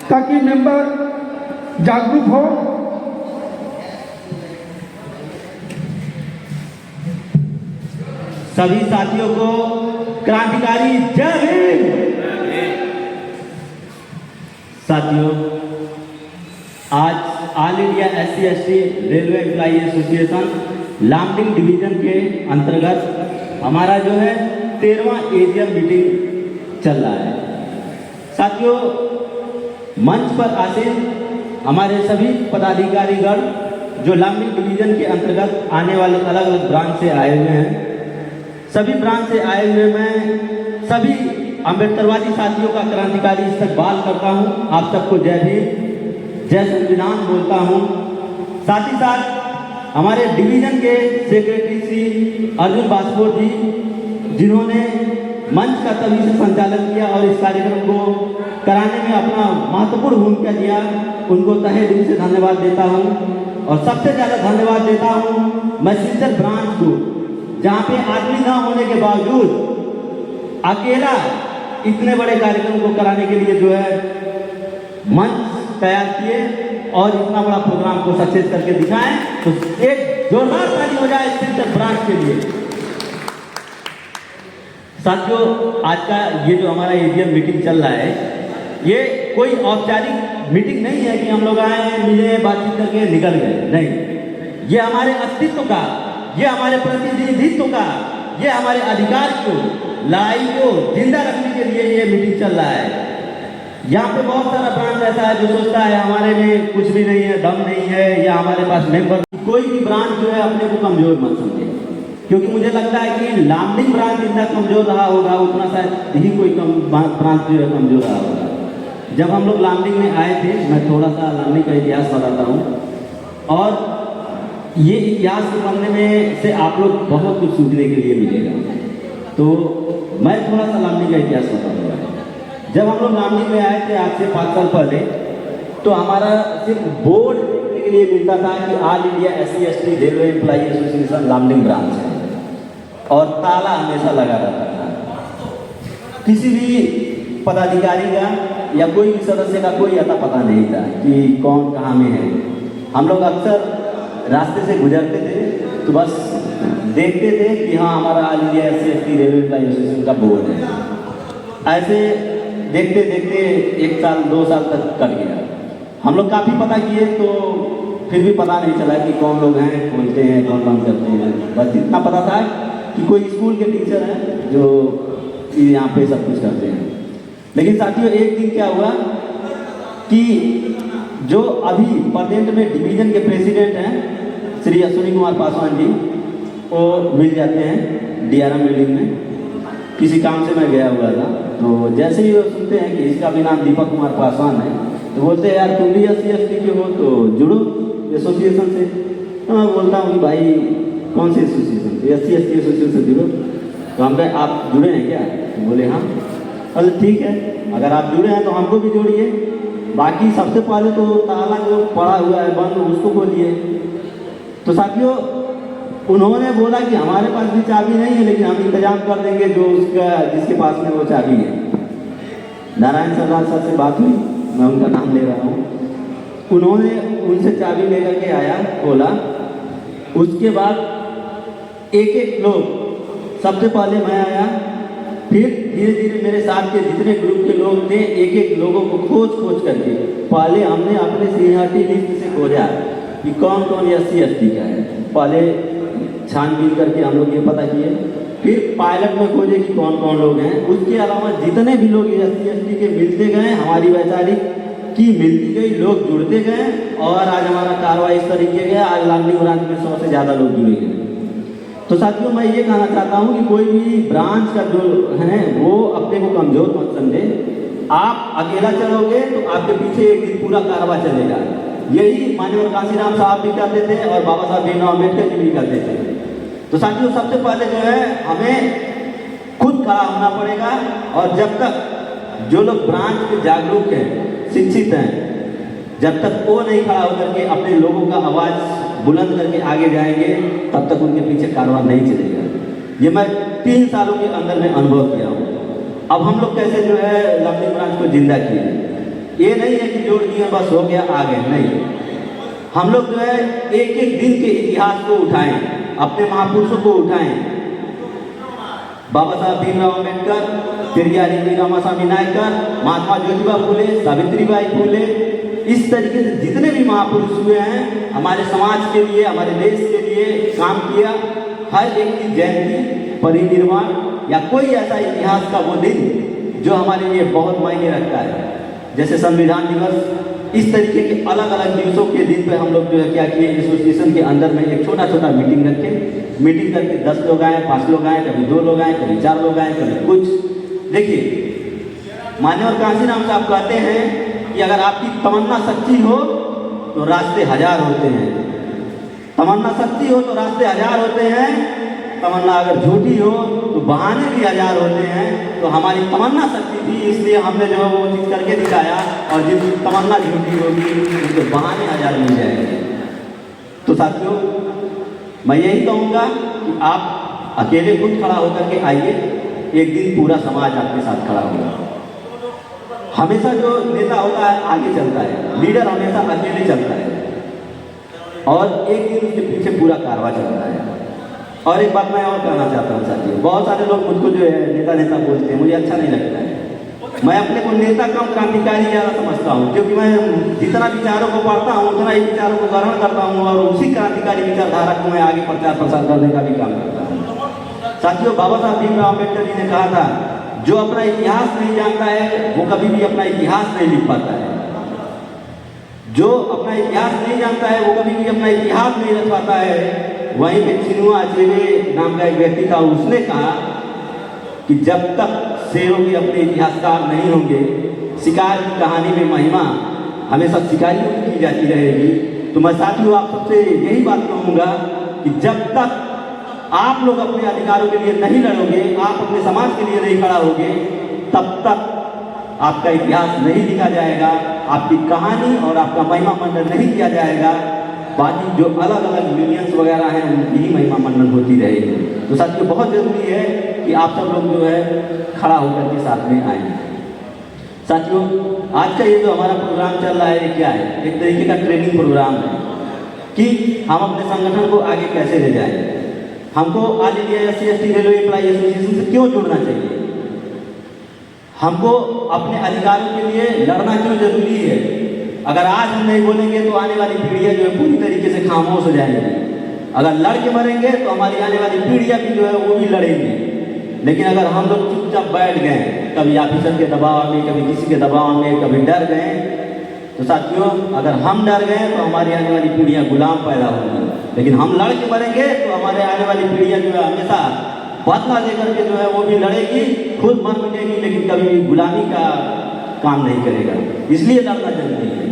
ताकि मेंबर जागरूक हो। सभी साथियों को क्रांतिकारी जय हिंद। साथियों, आज all India SC/ST railway employee association Lumding division के अंतर्गत हमारा जो है 13वां एजीएम मीटिंग चल रहा है। साथियों, मंच पर आसीन हमारे सभी पदाधिकारीगण जो लामडिंग डिवीजन के अंतर्गत आने वाले अलग अलग ब्रांच से आए हुए हैं, सभी ब्रांच से आए हुए मैं सभी अम्बेडकरवादी साथियों का क्रांतिकारी इस्तकबाल करता हूं। आप सबको जय भीम, जय संविधान बोलता हूं। साथ ही साथ हमारे डिवीजन के सेक्रेटरी श्री अर्जुन बास्कोर जी, जिन्होंने मंच का तभी से संचालन किया और इस कार्यक्रम को कराने में अपना महत्वपूर्ण भूमिका दिया, उनको तहे दिल से धन्यवाद देता हूं। और सबसे ज़्यादा धन्यवाद देता हूं मैं सिलचर ब्रांच को, जहाँ पे आदमी न होने के बावजूद अकेला इतने बड़े कार्यक्रम को कराने के लिए जो है मंच तैयार किए और इतना बड़ा प्रोग्राम को सक्सेस करके दिखाएं। तो एक जोरदार ताली हो जाए सिलचर ब्रांच के लिए। साथियों, आज का ये जो हमारा एजीएम मीटिंग चल रहा है, ये कोई औपचारिक मीटिंग नहीं है कि हम लोग आए, मिले, बातचीत करके निकल गए। नहीं, ये हमारे अस्तित्व का, ये हमारे प्रतिनिधित्व का, ये हमारे अधिकार को, लड़ाई को जिंदा रखने के लिए ये मीटिंग चल रहा है। यहाँ पे बहुत सारा ब्रांच ऐसा है जो सोचता है हमारे में कुछ भी नहीं है, दम नहीं है, या हमारे पास मेंबर। कोई भी ब्रांच जो है अपने को कमजोर मत समझे, क्योंकि मुझे लगता है कि लामडिंग ब्रांच जितना कमजोर रहा होगा उतना शायद ही कोई ब्रांच जो है कमजोर रहा होगा। जब हम लोग लामडिंग में आए थे, मैं थोड़ा सा लामडिंग का इतिहास बताता हूँ, और ये इतिहास को पढ़ने में से आप लोग बहुत कुछ सीखने के लिए मिलेगा। तो मैं थोड़ा सा लामडिंग का इतिहास बताऊंगा। जब हम लोग लामडिंग में आए थे आज से 5 साल पहले, तो हमारा सिर्फ बोर्ड देखने के लिए मिलता था कि all India SC/ST railway employee association Lumding branch है, और ताला हमेशा लगा रहता था। किसी भी पदाधिकारी का या कोई भी सदस्य का कोई अता पता नहीं था कि कौन कहाँ में है। हम लोग अक्सर रास्ते से गुजरते थे तो बस देखते थे कि हाँ हमारा all India SC/ST railway employee association का बोर्ड है। ऐसे देखते देखते 1 साल 2 साल तक कट गया। हम लोग काफ़ी पता किए तो फिर भी पता नहीं चला कि कौन लोग हैं, खोलते हैं, कौन बंद करते हैं। बस इतना पता था कि कोई स्कूल के टीचर हैं जो यहाँ पे सब कुछ करते हैं। लेकिन साथियों, एक दिन क्या हुआ कि जो अभी प्रेजेंट में डिवीजन के प्रेसिडेंट हैं श्री अश्विनी कुमार पासवान जी, वो मिल जाते हैं DRM बिल्डिंग में। किसी काम से मैं गया हुआ था, तो जैसे ही वो सुनते हैं कि इसका भी नाम दीपक कुमार पासवान है, तो बोलते हैं यार तुम भी SC/ST के हो तो जुड़ो एसोसिएशन से। तो मैं बोलता हूँ कि भाई कौन से एसोसिएशन से? SC/ST एसोसिएशन से जुड़ो। तो हम कहे आप जुड़े हैं क्या? तो बोले हाँ। अरे ठीक है, अगर आप जुड़े हैं तो हमको भी जोड़िए। बाकी सबसे पहले तो ताला जो पड़ा हुआ है बंद, उसको खोलिए। तो साथियों, उन्होंने बोला कि हमारे पास भी चाबी नहीं है, लेकिन हम इंतजाम कर देंगे जो उसका जिसके पास में वो चाबी है। नारायण सरदार सर से बात हुई, मैं उनका नाम ले रहा हूँ। उन्होंने उनसे चाबी लेकर के आया, खोला। उसके बाद एक एक लोग, सबसे पहले मैं आया, फिर धीरे धीरे मेरे साथ के जितने ग्रुप के लोग थे, एक एक लोगों को खोज करके पहले हमने अपने सीनियरिटी लिस्ट से खोजा कि कौन कौन SC/ST का है। पहले छानबीन करके हम लोग ये पता किए, फिर पायलट में खोजे कि कौन कौन लोग हैं। उसके अलावा जितने भी लोग SC/ST के मिलते गए, हमारी वैचारिक की मिलती गई, लोग जुड़ते गए, और आज हमारा कार्रवाई इस तरीके गया। आज लामडिंग ब्रांच में 100 से ज़्यादा लोग जुड़े गए। तो साथियों, मैं ये कहना चाहता हूँ कि कोई भी ब्रांच का जो है वो अपने को कमजोर मत समझे। आप अकेला चलोगे तो आपके पीछे एक दिन पूरा कारवां चलेगा। यही माननीय काशीराम साहब भी कहते थे और बाबा साहब भीमराव अम्बेडकर जी भी कहते थे। तो साथियों, सबसे पहले जो है हमें खुद खड़ा होना पड़ेगा, और जब तक जो लोग ब्रांच के जागरूक हैं, शिक्षित हैं, जब तक वो नहीं खड़ा होकर के अपने लोगों का आवाज़ बुलंद करके आगे जाएंगे, तब तक उनके पीछे कारवां नहीं चलेगा। ये मैं 3 सालों के अंदर में अनुभव किया हूँ। अब हम लोग कैसे जो है लामडिंग ब्रांच को जिंदा किए। ये नहीं है कि जोड़ दिए बस हो गया आगे, नहीं। हम लोग जो है एक एक दिन के इतिहास को उठाएं, अपने महापुरुषों को उठाएं। बाबा साहब भीमराव अम्बेडकर, पेरियार रामास्वामी नायकर, महात्मा ज्योतिबा फूले, सावित्रीबाई फूले, इस तरीके से जितने भी महापुरुष हुए हैं हमारे समाज के लिए, हमारे देश के लिए काम किया। हर एक की जयंती, परिनिर्वाण या कोई ऐसा इतिहास का वो दिन जो हमारे लिए बहुत मायने रखता है, जैसे संविधान दिवस, इस तरीके के अलग अलग दिवसों के दिन पे हम लोग जो है क्या किए, एसोसिएशन के अंदर में एक छोटा छोटा मीटिंग रखे। मीटिंग करके 10 लोग आए, 5 लोग आए, कभी 2 लोग आए, कभी 4 लोग आए, कभी कुछ। देखिए मान्यवर कांशीराम साहब कहते हैं कि अगर आपकी तमन्ना सच्ची हो तो रास्ते 1000 होते हैं। तमन्ना सच्ची हो तो रास्ते 1000 होते हैं, तमन्ना अगर झूठी हो तो बहाने भी 1000 होते हैं। तो हमारी तमन्ना सच्ची थी, इसलिए हमने जो है वो चीज़ करके दिखाया, और जिसकी तमन्ना झूठी होगी उसके बहाने 1000 मिल जाएंगे। तो साथियों मैं यही कहूँगा कि आप अकेले खुद खड़ा होकर के आइए, एक दिन पूरा समाज आपके साथ खड़ा होगा। हमेशा जो नेता होता है आगे चलता है, लीडर हमेशा अकेले चलता है, और एक दिन उसके पीछे पूरा कारवां चलता है। और एक बात मैं और कहना चाहता हूँ साथियों, बहुत सारे लोग मुझको जो है नेता नेता बोलते हैं, मुझे अच्छा नहीं लगता है। मैं अपने को नेता कम क्रांतिकारी ज़्यादा समझता हूँ, क्योंकि मैं जितना विचारों को पढ़ता हूँ उतना ही विचारों को ग्रहण करता हूँ, और उसी क्रांतिकारी विचारधारा को मैं आगे प्रचार प्रसार करने का भी काम करता हूँ। साथियों बाबा साहब भीमराव अम्बेडकर जी ने कहा था, जो अपना इतिहास नहीं जानता है वो कभी भी अपना इतिहास नहीं लिख पाता है। जो अपना इतिहास नहीं जानता है वो कभी भी अपना इतिहास नहीं रच पाता है। वहीं पे चिनुआ अचेबे नाम का एक व्यक्ति था, उसने कहा कि जब तक शेरों के अपने इतिहासकार नहीं होंगे, शिकार की कहानी में महिमा हमेशा शिकारियों की जाती रहेगी। तो मैं साथियों आप सबसे यही बात कहूँगा कि जब तक आप लोग अपने अधिकारों के लिए नहीं लड़ोगे, आप अपने समाज के लिए नहीं खड़ा होगे, तब तक आपका इतिहास नहीं लिखा जाएगा, आपकी कहानी और आपका महिमा मंडन नहीं किया जाएगा। बाकी जो अलग अलग यूनियंस वगैरह हैं उनकी ही महिमा मंडन होती रहेगी। तो साथियों बहुत ज़रूरी है कि आप सब लोग जो है खड़ा होकर के साथ में आएँ। साथियों आज का ये जो हमारा प्रोग्राम चल रहा है ये क्या है, एक तरीके का ट्रेनिंग प्रोग्राम है कि हम अपने संगठन को आगे कैसे ले जाएं। हमको all India SC/ST railway employee association से क्यों जुड़ना चाहिए, हमको अपने अधिकारों के लिए लड़ना क्यों जरूरी है। अगर आज हम नहीं बोलेंगे तो आने वाली पीढ़ियाँ जो है पूरी तरीके से खामोश हो जाएंगी। अगर लड़ के मरेंगे तो हमारी आने वाली पीढ़ियाँ भी जो है वो भी लड़ेंगी। लेकिन अगर हम लोग चुपचाप बैठ गए, कभी ऑफिसर के दबाव में, कभी किसी के दबाव में, कभी डर गए, तो साथियों अगर हम डर गए तो हमारी आने वाली पीढ़ियाँ गुलाम पैदा होंगी। लेकिन हम लड़ के मरेंगे तो हमारे आने वाली पीढ़ियाँ जो है हमेशा बदला लेकर के जो है वो भी लड़ेगी, खुद मर मिटेगी, लेकिन कभी भी गुलामी का काम नहीं करेगा। इसलिए लड़ना जरूरी है।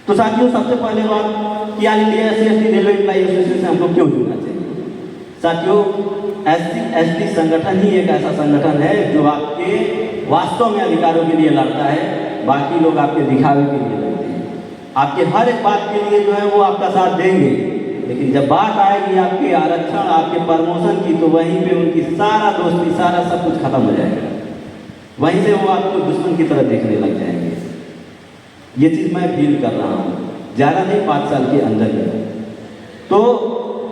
तो साथियों सबसे पहले बात कि all India SC/ST railway employee association से हमको क्यों जुड़ना चाहिए। साथियों SC/ST संगठन ही एक ऐसा संगठन है जो आपके वास्तव में अधिकारों के लिए लड़ता है, बाकी लोग आपके दिखावे के लिए लड़ते हैं। आपके हर एक बात के लिए जो है वो आपका साथ देंगे, लेकिन जब बात आएगी आपके आरक्षण, आपके प्रमोशन की, तो वहीं पे उनकी सारा दोस्ती, सारा सब कुछ खत्म हो जाएगा। वहीं से वो आपको दुश्मन की तरह देखने लग जाएंगे। ये चीज़ मैं फील कर रहा हूँ, ज़्यादा नहीं 5 साल के अंदर ही। तो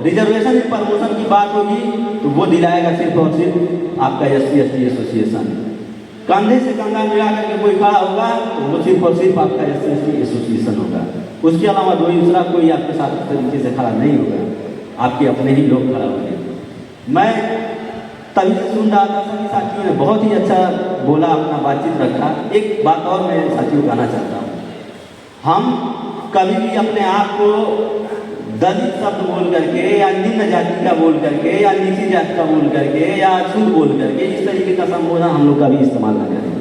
रिजर्वेशन में प्रमोशन की बात होगी तो वो दिलाएगा सिर्फ और सिर्फ आपका SC/ST एसोसिएशन। कंधे से कंधा मिला करके कोई खड़ा होगा तो वो सिर्फ और सिर्फ आपका SC/ST एसोसिएशन होगा। उसके अलावा दूसरा कोई आपके साथ इस तरीके से खड़ा नहीं होगा, आपके अपने ही लोग खड़ा होंगे। मैं तभी से सुन रहा था, सभी साथियों ने बहुत ही अच्छा बोला, अपना बातचीत रखा। एक बात और मैं साथियों कहना चाहता हूँ, हम कभी भी अपने आप को दलित शब्द बोल करके या निम्न जाति का बोल करके या नीची जाति का बोल करके या अछूत बोल करके इस तरीके का संबोधन हम लोग कभी इस्तेमाल न करें।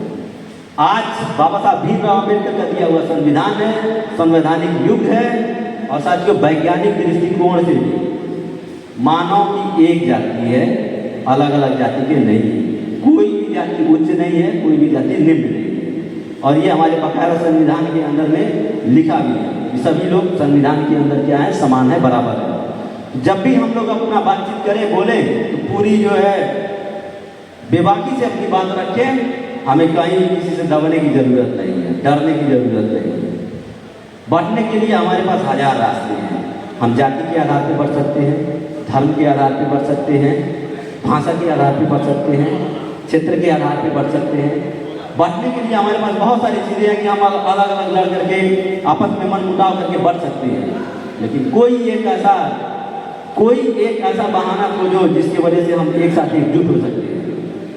आज बाबा साहब भीमराव अम्बेडकर का दिया हुआ संविधान है, संवैधानिक युग है, और साथियों वैज्ञानिक दृष्टिकोण से भी मानव की एक जाति है, अलग अलग जाति के नहीं है। कोई भी जाति उच्च नहीं है, कोई भी जाति निम्न नहीं है। और ये हमारे बकायदा संविधान के अंदर में लिखा भी है कि सभी लोग संविधान के अंदर क्या है, समान है, बराबर है। जब भी हम लोग अपना बातचीत करें, बोलें, तो पूरी जो है बेबाकी से अपनी बात रखें हमें कहीं भी किसी से दबने की ज़रूरत नहीं है, डरने की ज़रूरत नहीं है। बढ़ने के लिए हमारे पास हजार रास्ते हैं। हम जाति के आधार पर बढ़ सकते हैं, धर्म के आधार पर बढ़ सकते हैं, भाषा के आधार पर बढ़ सकते हैं, क्षेत्र के आधार पर बढ़ सकते हैं। बढ़ने के लिए हमारे पास बहुत सारी चीज़ें हैं कि हम अलग अलग लड़ करके आपस में मन मुटाव करके बढ़ सकते हैं। लेकिन कोई एक ऐसा बहाना खोजो जिसकी वजह से हम एक साथ एकजुट हो सकते हैं,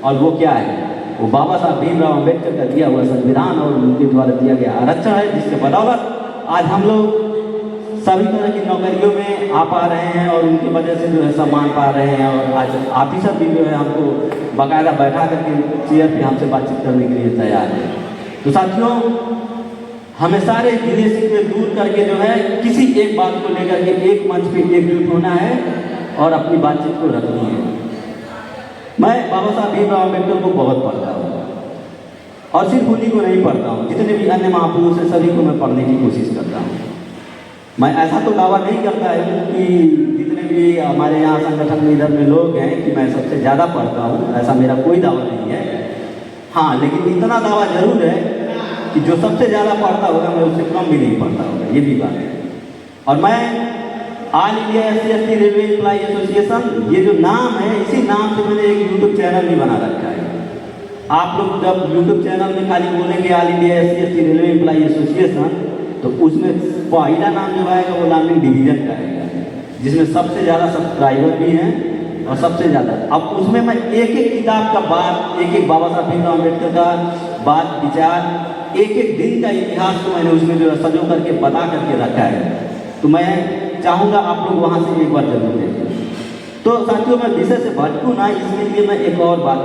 और वो क्या है? वो बाबा साहब भीमराव अम्बेडकर का दिया हुआ संविधान और उनके द्वारा दिया गया आरक्षण है, जिसके बदौलत आज हम लोग सभी तरह की नौकरियों में आ पा रहे हैं और उनकी वजह से जो है सम्मान पा रहे हैं। और आज ऑफिसर भी जो है हमको बाकायदा बैठा करके चेयर पे हमसे बातचीत करने के लिए तैयार है। तो साथियों, हमें सारे गिले शिकवे दूर करके जो है किसी एक बात को लेकर के एक मंच पे एकजुट होना है और अपनी बातचीत को रखनी है। मैं बाबा साहब भीमराव अम्बेडकर को बहुत पढ़ता हूँ, और सिर्फ उन्हीं को नहीं पढ़ता हूँ, जितने भी अन्य महापुरुष हैं सभी को मैं पढ़ने की कोशिश करता हूँ। मैं ऐसा तो दावा नहीं करता है कि जितने भी हमारे यहाँ संगठन में इधर में लोग हैं कि मैं सबसे ज़्यादा पढ़ता हूँ, ऐसा मेरा कोई दावा नहीं है। हाँ, लेकिन इतना दावा जरूर है कि जो सबसे ज़्यादा पढ़ता होगा मैं उससे कम भी नहीं पढ़ता होगा, ये भी बात है। और मैं all India SC/ST railway employ association, ये जो नाम है, इसी नाम से मैंने एक यूट्यूब चैनल भी बना रखा है। आप लोग जब यूट्यूब चैनल में खाली बोलेंगे all India SC/ST railway employ association, तो उसमें पहला नाम जो आएगा वो लामडिंग डिवीजन का आएगा, जिसमें सबसे ज़्यादा सब्सक्राइबर भी हैं और सबसे ज़्यादा। अब उसमें मैं एक एक किताब का बात, एक एक बाबा साहब भीमराव अम्बेडकर का बात विचार, एक एक दिन का इतिहास को मैंने उसमें जो है सजो करके बता करके रखा है। तो मैं चाहूँगा आप लोग वहाँ से एक बार जरूर देखें। तो साथियों, मैं विषय से भटकूँ ना, इसके लिए मैं एक और बात,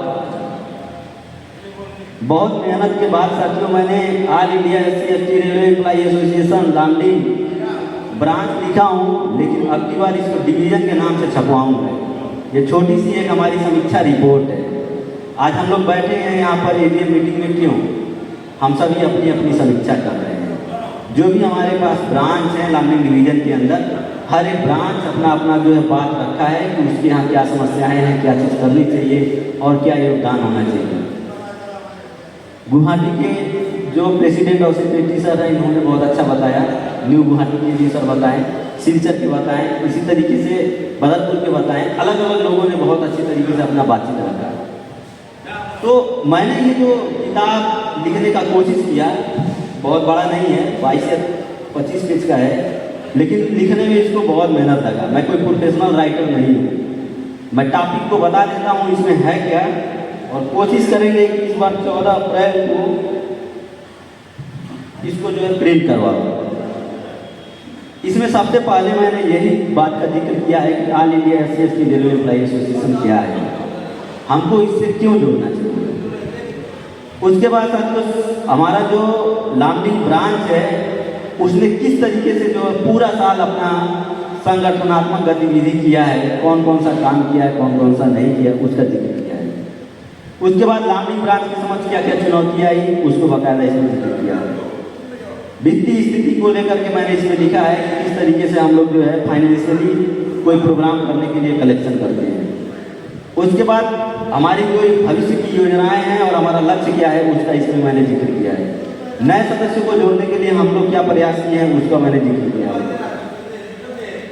बहुत मेहनत के बाद साथियों मैंने all India SC/ST railway employ association Lumding branch लिखा हूँ, लेकिन अब की बार इसको डिवीज़न के नाम से छपवाऊँगा। ये छोटी सी एक हमारी समीक्षा रिपोर्ट है। आज हम लोग बैठे हैं यहाँ पर AGM मीटिंग में, क्यों? हम सभी अपनी अपनी समीक्षा कर रहे हैं। जो भी हमारे पास ब्रांच है लामडिंग डिवीज़न के अंदर, हर एक ब्रांच अपना अपना जो है बात रखा है कि उसके यहाँ क्या समस्याएँ हैं, क्या चीज़ करनी चाहिए और क्या योगदान होना चाहिए। गुवाहाटी के जो प्रेसिडेंट और सेक्रेटरी सर हैं, इन्होंने बहुत अच्छा बताया। न्यू गुवाहाटी के जी सर बताएं, सिलचर के बताएं, इसी तरीके से भरतपुर के बताएं। अलग अलग लोगों ने बहुत अच्छी तरीके से अपना बातचीत रखा। तो मैंने ये जो किताब लिखने का कोशिश किया, बहुत बड़ा नहीं है, 22 से 25 पेज का है, लेकिन लिखने में इसको बहुत मेहनत लगा। मैं कोई प्रोफेशनल राइटर नहीं हूँ। मैं टॉपिक को बता देता हूँ इसमें है क्या, और कोशिश करेंगे कि इस बार 14 अप्रैल को इसको जो है प्रिंट करवा दूँ। इसमें सबसे पहले मैंने यही बात का जिक्र किया है कि all India SC/ST railway employ association क्या है, हमको इससे क्यों जोड़ना चाहिए। उसके बाद साथियों, हमारा जो लामडिंग ब्रांच है उसने किस तरीके से जो है पूरा साल अपना संगठनात्मक गतिविधि किया है, कौन कौन सा काम किया है, कौन कौन सा नहीं किया, उसका जिक्र किया है। उसके बाद लामडिंग ब्रांच के समझ क्या क्या चुनौतियाँ आई, उसको बाकायदा इसमें जिक्र किया है। वित्तीय स्थिति को लेकर के मैंने इसमें लिखा है कि किस तरीके से हम लोग जो है फाइनेंशियली कोई प्रोग्राम करने के लिए कलेक्शन करते हैं। उसके बाद हमारी कोई भविष्य की योजनाएं हैं और हमारा लक्ष्य क्या है, उसका इसमें मैंने जिक्र किया है। नए सदस्य को जोड़ने के लिए हम लोग क्या प्रयास किए हैं, उसका मैंने जिक्र किया है।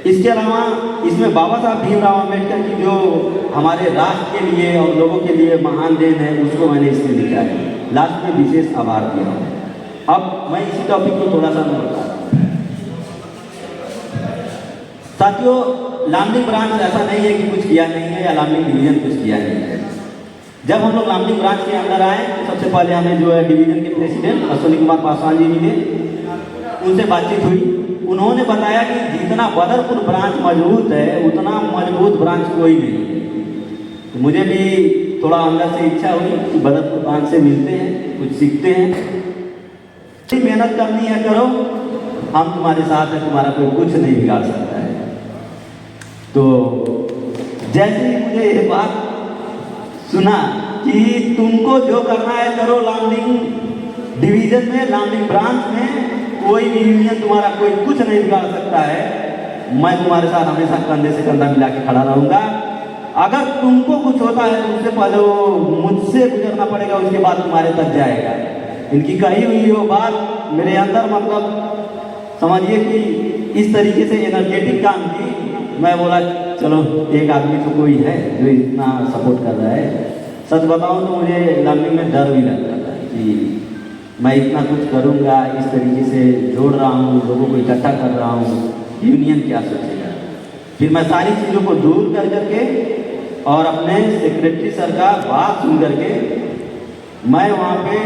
इसके अलावा इसमें बाबा साहब भीमराव अम्बेडकर की जो हमारे राष्ट्र के लिए और लोगों के लिए महान देन है, उसको मैंने इसमें लिखा है। लास्ट में विशेष आभार दिया हूँ। अब मैं इसी टॉपिक को थोड़ा सा बताता हूँ। साथियों, लामडिंग ब्रांच ऐसा नहीं है कि कुछ किया नहीं है या लामडिंग डिवीजन कुछ किया नहीं है। जब हम लोग लामडिंग ब्रांच के अंदर आए, सबसे पहले हमें जो है डिवीजन के प्रेसिडेंट अश्विनी कुमार पासवान जी मिले, उनसे बातचीत हुई। उन्होंने बताया कि जितना बदरपुर ब्रांच मजबूत है उतना मजबूत ब्रांच कोई नहीं है। तो मुझे भी थोड़ा अंदर से इच्छा हुई कि बदरपुर ब्रांच से मिलते हैं, कुछ सीखते हैं। मेहनत करनी है, करो, हम तुम्हारे साथ हैं, तुम्हारा कोई कुछ नहीं बिगाड़ सकता है। तो जैसे ही मुझे ये बात सुना कि तुमको जो करना है करो, लामडिंग डिवीजन में, लामडिंग ब्रांच में कोई भी यूनियन तुम्हारा कोई कुछ नहीं बिगाड़ सकता है, मैं तुम्हारे साथ हमेशा कंधे से कंधा मिला के खड़ा रहूंगा। अगर तुमको कुछ होता है तो उससे पहले वो मुझसे गुजरना पड़ेगा, उसके बाद तुम्हारे तक जाएगा। इनकी कही हुई वो बात मेरे अंदर मतलब समझिए कि इस तरीके से एनर्जेटिक काम की। मैं बोला चलो एक आदमी तो कोई है जो इतना सपोर्ट कर रहा है। सच बताऊं तो मुझे लामडिंग में डर भी लगता था कि मैं इतना कुछ करूंगा, इस तरीके से जोड़ रहा हूँ, लोगों को इकट्ठा कर रहा हूँ, यूनियन क्या सोचेगा। फिर मैं सारी चीज़ों को दूर कर करके और अपने सेक्रेटरी सर का बात सुन करके मैं वहाँ पे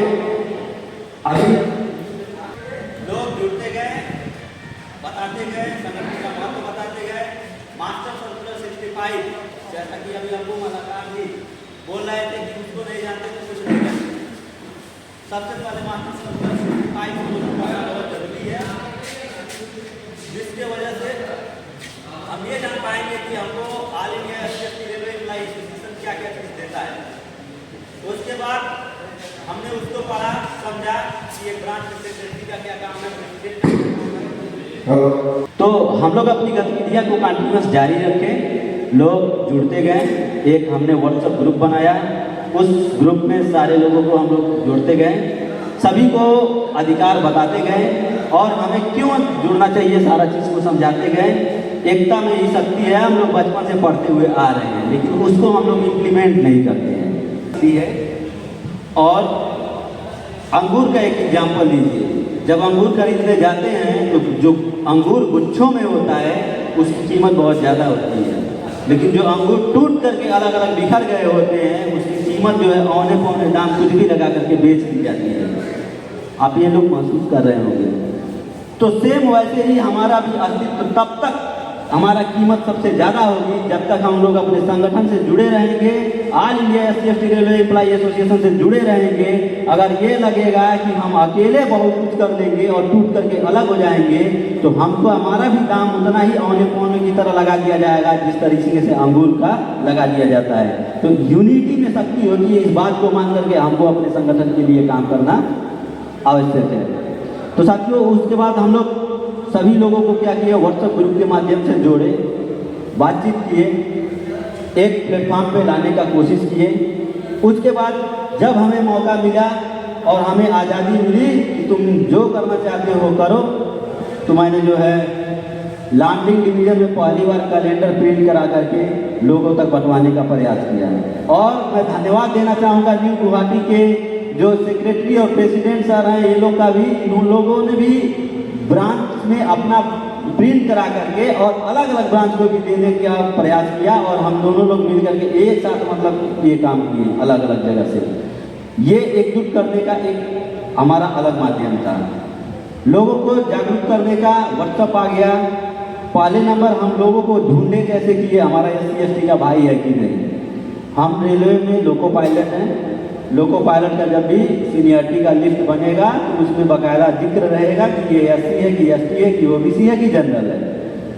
अभी लोग जुड़ते गए, बताते गए, संगठन का महत्व बताते गए। मास्टर सर्कुलर 65 जैसा कि अभी अबू मुलाकात भी बोल रहे थे कि उसको नहीं जानते तो कुछ नहीं जानते। सबसे पहले मास्टर सर्कुलर 65 को पढ़ना बहुत जरूरी है, जिसके वजह से हम ये जान पाएंगे कि हमको all India SC railway employee association क्या क्या चीज़ देता है। उसके बाद हमने उसको पढ़ा, समझा कि एक ब्रांच सेक्रेटरी का क्या काम है, प्रेसिडेंट का क्या काम है। तो हम लोग अपनी गतिविधियां को कंटिन्यूस जारी रखें, लोग जुड़ते गए। एक हमने व्हाट्सएप ग्रुप बनाया, उस ग्रुप में सारे लोगों को हम लोग जोड़ते गए, सभी को अधिकार बताते गए और हमें क्यों जुड़ना चाहिए सारा चीज़ को समझाते गए। एकता में ही शक्ति है, हम लोग बचपन से पढ़ते हुए आ रहे हैं, लेकिन उसको हम लोग इम्प्लीमेंट नहीं करते हैं। और अंगूर का एक एग्जाम्पल लीजिए, जब अंगूर खरीदने जाते हैं तो जो अंगूर गुच्छों में होता है उसकी कीमत बहुत ज़्यादा होती है, लेकिन जो अंगूर टूट करके अलग अलग बिखर गए होते हैं उसकी कीमत जो है औने पौने दाम कुछ भी लगा करके बेच दी जाती है। आप ये लोग महसूस कर रहे होंगे। तो सेम वैसे ही हमारा भी अस्तित्व तब तक हमारा कीमत सबसे ज़्यादा होगी जब तक हम लोग अपने संगठन से जुड़े रहेंगे, all India SC ST railway employee association से जुड़े रहेंगे। अगर ये लगेगा कि हम अकेले बहुत कुछ कर लेंगे और टूट करके अलग हो जाएंगे तो हमको हमारा भी दाम उतना ही औने पौने की तरह लगा दिया जाएगा जिस तरीके से अंगूर का लगा दिया जाता है। तो यूनिटी में शक्ति होती है, इस बात को मान करके हमको अपने संगठन के लिए काम करना आवश्यक है। तो साथियों, उसके बाद हम लोग सभी लोगों को क्या किया, व्हाट्सएप ग्रुप के माध्यम से जोड़े, बातचीत किए, एक प्लेटफॉर्म पे लाने का कोशिश किए। उसके बाद जब हमें मौका मिला और हमें आज़ादी मिली कि तुम जो करना चाहते हो करो, तो मैंने जो है लामडिंग डिवीज़न में पहली बार कैलेंडर प्रिंट करा करके लोगों तक बंटवाने का प्रयास किया। और मैं धन्यवाद देना चाहूँगा न्यू गुवाहाटी के जो सेक्रेटरी और प्रेसिडेंट सर हैं, ये लोग का भी, उन लोगों ने भी ब्रांच में अपना प्रिंट करा करके और अलग अलग ब्रांच को भी देने का प्रयास किया और हम दोनों लोग मिल करके एक साथ मतलब ये काम किए अलग अलग जगह से। ये एकजुट करने का एक हमारा अलग माध्यम था। लोगों को जागरूक करने का व्हाट्सएप आ गया। पहले नंबर हम लोगों को ढूंढने कैसे किए, हमारा एससी एसटी का भाई है कि नहीं। हम रेलवे में लोको पायलट हैं, लोको पायलट का जब भी सीनियरिटी का लिस्ट बनेगा तो उसमें बाकायदा जिक्र रहेगा कि ये एससी है कि एसटी है कि ओबीसी है कि जनरल है।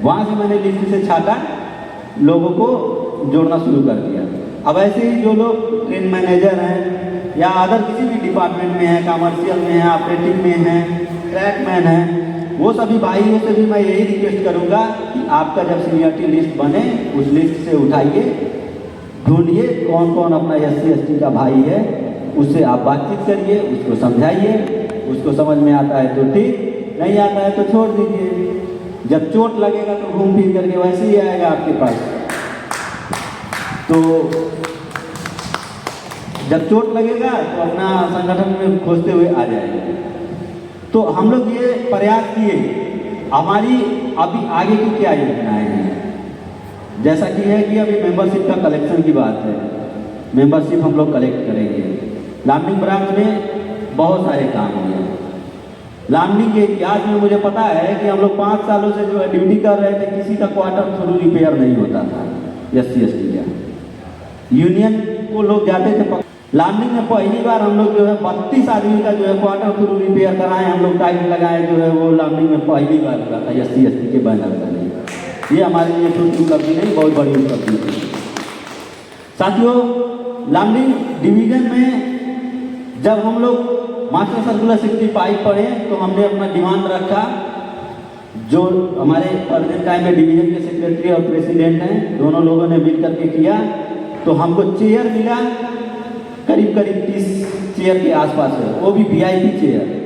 वहाँ से मैंने लिस्ट से छाटा, लोगों को जोड़ना शुरू कर दिया। अब ऐसे ही जो लोग ट्रेन मैनेजर हैं या अदर किसी भी डिपार्टमेंट में हैं, कमर्शियल में हैं, ऑपरेटिव में हैं, ट्रैकमैन हैं, वो सभी भाइयों से भी मैं यही रिक्वेस्ट करूँगा कि आपका जब सीनियरिटी लिस्ट बने उस लिस्ट से उठाइए, ढूंढिए कौन कौन अपना एससी एसटी का भाई है, उससे आप बातचीत करिए, उसको समझाइए। उसको समझ में आता है तो ठीक, नहीं आता है तो छोड़ दीजिए। जब चोट लगेगा तो घूम फिर करके वैसे ही आएगा आपके पास। तो जब चोट लगेगा तो अपना संगठन में खोजते हुए आ जाएगा। तो हम लोग ये प्रयास किए। हमारी अभी आगे की क्या योजनाएं हैं, जैसा कि है कि अभी मेंबरशिप का कलेक्शन की बात है। मेंबरशिप हम लोग कलेक्ट करेंगे। लामडिंग ब्रांच में बहुत सारे काम हुए। लामडिंग के इतिहास में मुझे पता है कि हम लोग 5 सालों से जो है ड्यूटी कर रहे थे, किसी का क्वार्टर थ्रू रिपेयर नहीं होता था एससी एसटी का। यूनियन को लोग जाते थे। लामडिंग में पहली बार हम लोग जो है 32 आदमी का जो है क्वार्टर थ्रू रिपेयर कराए, हम लोग टाइम लगाए, जो है वो लामडिंग में पहली बार हुआ था एससी एसटी के बैनर का। ये हमारे लिए छोटी उपलब्धि नहीं, बहुत बड़ी उपलब्धि थी। साथियों, लामडिंग डिवीज़न में जब हम लोग मास्टर सर्कुलर 65 पढ़े तो हमने अपना डिमांड रखा जो हमारे प्रेजेंट टाइम में डिवीजन के सेक्रेटरी और प्रेसिडेंट हैं, दोनों लोगों ने मिल करके किया, तो हमको चेयर मिला करीब करीब 30 चेयर के आसपास है, वो भी वीआईपी चेयर।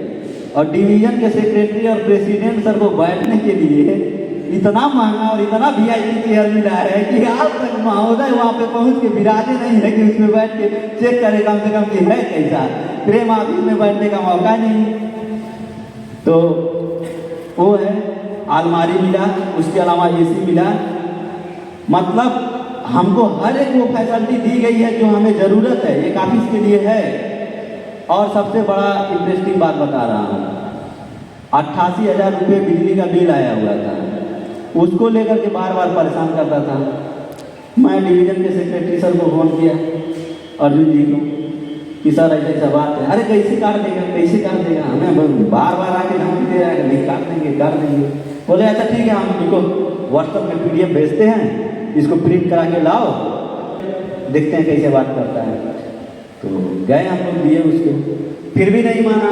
और डिवीजन के सेक्रेटरी और प्रेसिडेंट सर को बैठने के लिए इतना महंगा और इतना वीआईपी चेयर मिला है कि आज तक महोदय वहाँ पे पहुँच के विराजे नहीं है कि उसमें बैठ के चेक करे कम से कम कि है कैसा। प्रेम ऑफिस में बैठने का मौका नहीं। तो वो है, अलमारी मिला, उसके अलावा एसी मिला, मतलब हमको हर एक वो फैसिलिटी दी गई है जो हमें ज़रूरत है, एक ऑफिस के लिए है। और सबसे बड़ा इंटरेस्टिंग बात बता रहा हूँ, 88,000 रुपये बिजली का बिल आया हुआ था, उसको लेकर के बार बार परेशान करता था। मैं डिवीजन के सेक्रेटरी सर को फ़ोन किया, अर्जुन जी को, कि सर ऐसा ऐसा बात है। अरे कैसे काट देगा, कैसे काट देगा, हमें बार बार आके धमकी दे रहा है, नहीं काट देंगे। बोले अच्छा ठीक है, हम इनको व्हाट्सएप में PDF भेजते हैं, इसको प्रिंट करा के लाओ, देखते हैं कैसे बात करता है। तो गए हम लोग, दिए उसको, फिर भी नहीं माना।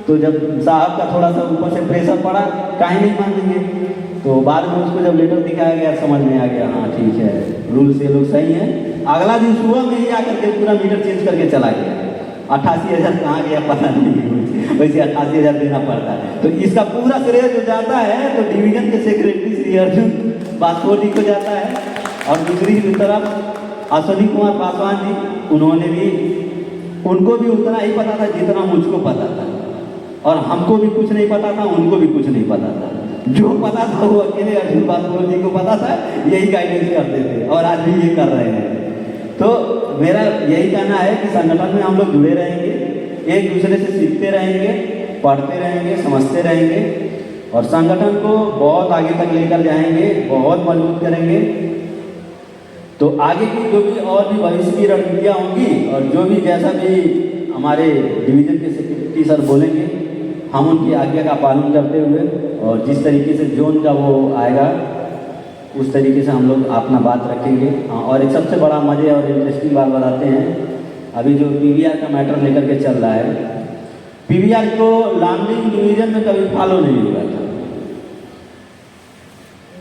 तो जब साहब का थोड़ा सा ऊपर से प्रेशर पड़ा, काहे नहीं मानेंगे, तो बाद में उसको जब लेटर दिखाया गया समझ में आ गया, हाँ ठीक है, रूल से लोग सही हैं। अगला दिन सुबह में ही आकर के पूरा मीटर चेंज करके चला गया। 88,000 कहाँ गया पता नहीं, वैसे 88,000 देना पड़ता है। तो इसका पूरा श्रेय जो जाता है तो डिवीजन के सेक्रेटरी श्री अर्जुन बास्कोर जी को जाता है। और दूसरी तरफ अश्विनी कुमार पासवान जी, उनको भी उतना ही पता था जितना मुझको पता था, और हमको भी कुछ नहीं पता था, उनको भी कुछ नहीं पता था। जो पता था वो अकेले अर्जुन बास्कोर जी को पता था, यही गाइडेंस करते थे और आज भी ये कर रहे हैं। तो मेरा यही कहना है कि संगठन में हम लोग जुड़े रहेंगे, एक दूसरे से सीखते रहेंगे, पढ़ते रहेंगे, समझते रहेंगे, और संगठन को बहुत आगे तक लेकर जाएंगे, बहुत मजबूत करेंगे। तो आगे की जो भी और भी भविष्य की रणनीतियाँ होंगी, और जो भी जैसा भी हमारे डिवीजन के सेक्रेटरी सर बोलेंगे, हम उनकी आज्ञा का पालन करते हुए, और जिस तरीके से जोन का वो आएगा उस तरीके से हम लोग अपना बात रखेंगे। और एक सबसे बड़ा मज़े और इंटरेस्टिंग बात बताते हैं, अभी जो PVR का मैटर लेकर के चल रहा है, PVR को लामडिंग डिवीजन में कभी फॉलो नहीं हुआ था।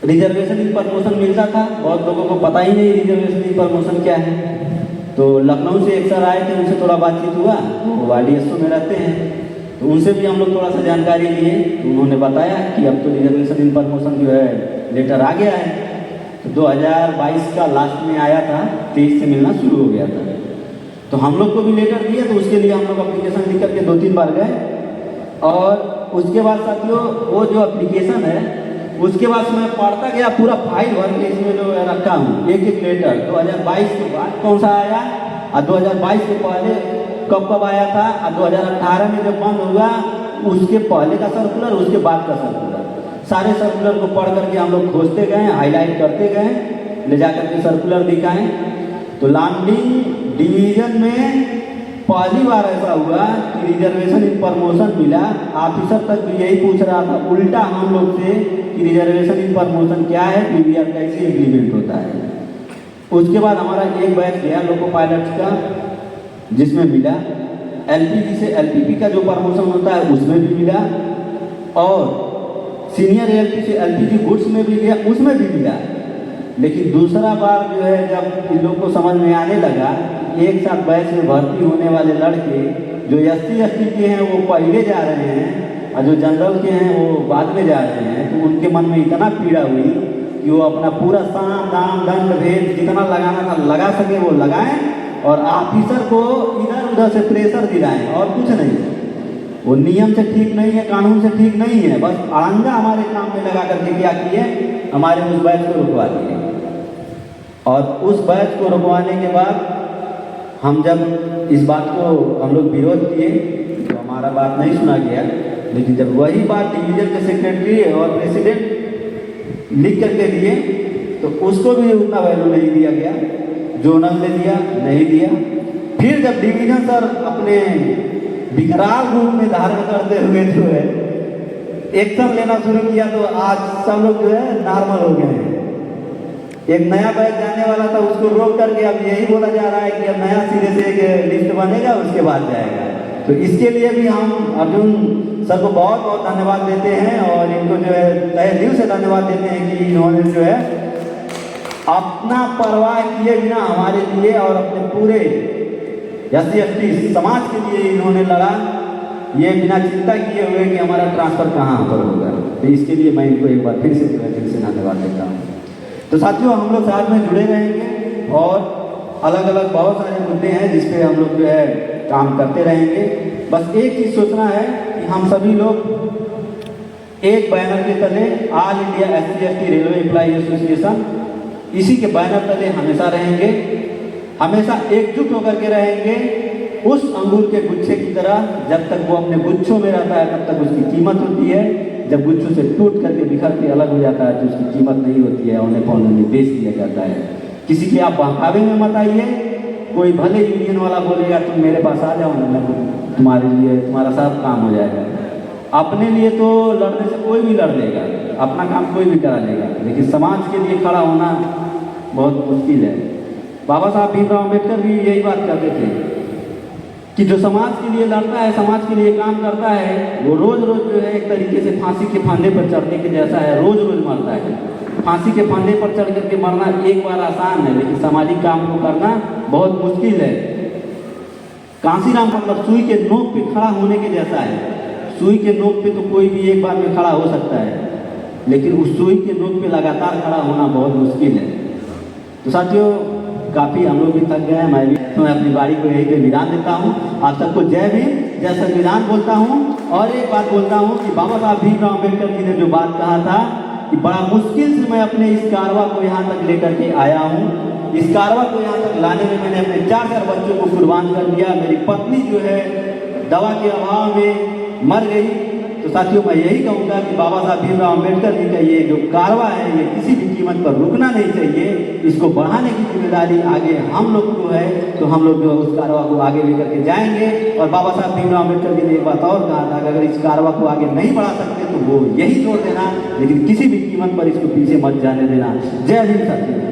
रिजर्वेशन इन प्रमोशन मिलता था, बहुत लोगों को पता ही नहीं रिजर्वेशन इन प्रमोशन क्या है। तो लखनऊ से एक सर आए थे, उनसे थोड़ा बातचीत हुआ, वो YDSO में रहते हैं, तो उनसे भी हम लोग थोड़ा सा जानकारी लिए। तो उन्होंने बताया कि अब तो रिजर्वेशन इन प्रमोशन जो है लेटर आ गया है। तो 2022 का लास्ट में आया था, 23 से मिलना शुरू हो गया था। तो हम लोग को भी लेटर दिया, तो उसके लिए हम लोग एप्लीकेशन लिख करके 2-3 बार गए। और उसके बाद साथियों, वो जो एप्लीकेशन है उसके बाद मैं पढ़ता गया, पूरा फाइल भर के इसमें जो रखा हूँ, एक एक लेटर 2022 के बाद कौन सा आया, और 2022 के पहले कब आया था, और 2018 में जब बंद हुआ उसके पहले का सर्कुलर, उसके बाद का सर्कुलर, सारे सर्कुलर को पढ़ करके हम लोग खोजते गए, हाईलाइट करते गए, ले जा करके सर्कुलर दिखाएं। तो लामडिंग डिवीजन में पहली बार ऐसा हुआ कि रिजर्वेशन इन प्रमोशन मिला। ऑफिसर तक भी यही पूछ रहा था उल्टा हम लोग से कि रिजर्वेशन इन प्रमोशन क्या है, PVR कैसे इम्प्लीमेंट होता है। उसके बाद हमारा एक बैच गया लोको पायलट्स का, जिसमें मिला LPG से LPP का जो प्रमोशन होता है उसमें भी मिला, और सीनियर ALP से LPG गुड्स में भी गया, उसमें भी मिला। लेकिन दूसरा बार जो है जब इन लोग को समझ में आने लगा, एक साथ बैच में भर्ती होने वाले लड़के जो SC/ST के हैं वो पहले जा रहे हैं, और जो जनरल के हैं वो बाद में जा रहे हैं, तो उनके मन में इतना पीड़ा हुई कि वो अपना पूरा साम दाम दंड भेद जितना लगाना था लगा सके वो लगाएं, और ऑफिसर को इधर उधर से प्रेशर दिलाएं, और कुछ नहीं। वो नियम से ठीक नहीं है, कानून से ठीक नहीं है, बस अड़ंगा हमारे काम में लगा करके क्या किए, हमारे उस बैच को रुकवा दिए। और उस बैच को रुकवाने के बाद हम जब इस बात को हम लोग विरोध किए तो हमारा बात नहीं सुना गया। लेकिन जब वही बात डिवीजन के सेक्रेटरी और प्रेसिडेंट लिख करके दिए तो उसको भी उतना वैल्यू नहीं दिया गया, जोनल ने दिया नहीं दिया। फिर जब डिवीजन सर अपने विकराल रूप में धारण करते हुए जो है एक्शन लेना शुरू किया, तो आज सब लोग जो है नॉर्मल हो गए हैं। एक नया बैच जाने वाला था, उसको रोक करके अब यही बोला जा रहा है कि अब नया सिरे से एक लिस्ट बनेगा, उसके बाद जाएगा। तो इसके लिए भी हम अर्जुन सर को बहुत बहुत धन्यवाद देते हैं और इनको जो है तहे दिल से धन्यवाद देते हैं कि इन्होंने जो है अपना परवाह किए बिना हमारे लिए और अपने पूरे SC/ST समाज के लिए इन्होंने लड़ा, ये बिना चिंता किए हुए कि हमारा ट्रांसफ़र कहाँ पर होगा। तो इसके लिए मैं इनको एक बार फिर से जो है दिल से धन्यवाद देता हूँ। तो साथियों, हम लोग साथ में जुड़े रहेंगे और अलग अलग बहुत सारे मुद्दे हैं जिस पे हम लोग जो है काम करते रहेंगे। बस एक चीज़ सोचना है कि हम सभी लोग एक बैनर के तले all India SC/ST railway employee association, इसी के बैनर तले हमेशा रहेंगे, हमेशा एकजुट होकर के रहेंगे। उस अंगूर के गुच्छे की तरह जब तक वो अपने गुच्छों में रहता है तब तक उसकी कीमत होती है, जब गुच्छों से टूट करके बिखर के अलग हो जाता है तो उसकी कीमत नहीं होती है, औने पौने में बेच दिया जाता है। किसी के आप बहकावे में मत आइए। कोई भले यूनियन वाला बोलेगा तुम मेरे पास आ जाओ ना, तुम्हारे लिए तुम्हारा सब काम हो जाएगा। अपने लिए तो लड़ने से कोई भी लड़ लेगा, अपना काम कोई भी करा लेगा, लेकिन समाज के लिए खड़ा होना बहुत मुश्किल है। बाबा साहब भीमराव अम्बेडकर भी यही बात कहते थे कि जो समाज के लिए लड़ता है, समाज के लिए काम करता है, वो रोज रोज जो है एक तरीके से फांसी के फांदे पर चढ़ने के जैसा है, रोज रोज मरता है। फांसी के फांदे पर चढ़ करके मरना एक बार आसान है, लेकिन सामाजिक काम को करना बहुत मुश्किल है। कांसीराम मतलब सुई के नोक पे खड़ा होने के जैसा है। सुई के नोक पे तो कोई भी एक बार में खड़ा हो सकता है, लेकिन उस सुई के नोक पे लगातार खड़ा होना बहुत मुश्किल है। तो साथियों, काफ़ी हम लोग भी थक गए हैं, मैं भी तो मैं अपनी बारी को यहीं पे विराम देता हूँ। आप सबको जय भीम, जय संविधान बोलता हूँ। और एक बात बोलता हूँ कि बाबा साहब भीमराव अम्बेडकर जी ने जो बात कहा था कि बड़ा मुश्किल से मैं अपने इस कारवा को यहाँ तक लेकर के आया हूँ, इस कारवा को यहाँ तक लाने में मैंने अपने 4 बच्चों को कुर्बान कर दिया, मेरी पत्नी जो है दवा के अभाव में मर गई। तो साथियों, मैं यही कहूँगा कि बाबा साहब भीमराव अम्बेडकर जी का ये जो कारवा है ये किसी भी कीमत पर रुकना नहीं चाहिए। इसको बढ़ाने की जिम्मेदारी आगे हम लोग को है, तो हम लोग जो उस कारवा को आगे लेकर के जाएंगे। और बाबा साहब भीमराव अम्बेडकर जी ने एक बात और कहा था कि अगर इस कारवा को आगे नहीं बढ़ा सकते तो वो यही छोड़ देना, लेकिन किसी भी कीमत पर इसको पीछे मत जाने देना। जय भीम साथियों।